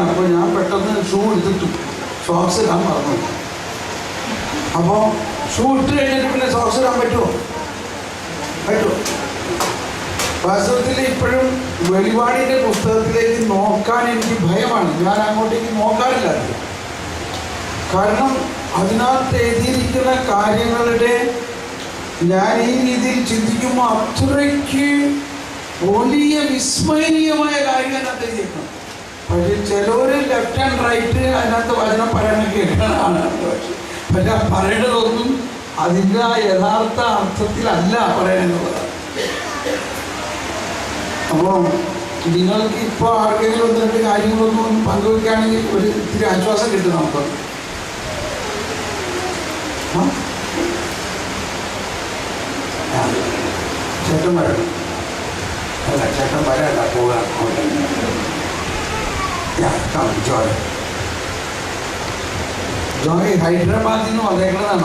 അപ്പോൾ ഞാൻ പെട്ടെന്ന് ഷൂ എടുത്തിട്ടു, സോക്സ് ഇടാൻ മറന്നു. അപ്പോൾ ഷൂ ഇട്ട് കഴിഞ്ഞിട്ട് പിന്നെ സോക്സ് ഇടാൻ പറ്റുമോ? വാസ്തവത്തിൽ ഇപ്പോഴും വെളിപാടിൻ്റെ പുസ്തകത്തിലേക്ക് നോക്കാൻ എനിക്ക് ഭയമാണ്. ഞാൻ അങ്ങോട്ടേക്ക് നോക്കാറില്ല. കാരണം അതിനകത്ത് എഴുതിയിരിക്കുന്ന കാര്യങ്ങളുടെ ഞാൻ ഈ രീതിയിൽ ചിന്തിക്കുമ്പോൾ അത്രയ്ക്ക് വലിയ വിസ്മരണീയമായ കാര്യം അതിനകത്ത് എഴുതിയിരിക്കണം. പക്ഷേ ചിലവർ ലെഫ്റ്റ് ആൻഡ് റൈറ്റ് അതിനകത്ത് വചനം പറയാനൊക്കെ കേൾക്കണതാണ്. പക്ഷെ പറയണതൊന്നും അതിൻ്റെ യഥാർത്ഥ അർത്ഥത്തിലല്ല പറയാനുള്ളതാണ്. അപ്പോൾ നിങ്ങൾക്ക് ഇപ്പോൾ ആർക്കെങ്കിലും ഒന്ന് രണ്ട് കാര്യങ്ങളൊന്നും പങ്കുവയ്ക്കുകയാണെങ്കിൽ ഒരു ഇത്തിരി ആശ്വാസം കിട്ടും നമുക്ക്. ചേട്ടൻ വരണം. അല്ല, ചേട്ടൻ വരല്ല, പോകാം. ജോയ് ഹൈദരാബാദിൽ നിന്ന് വന്നേക്കുന്നതാണ്.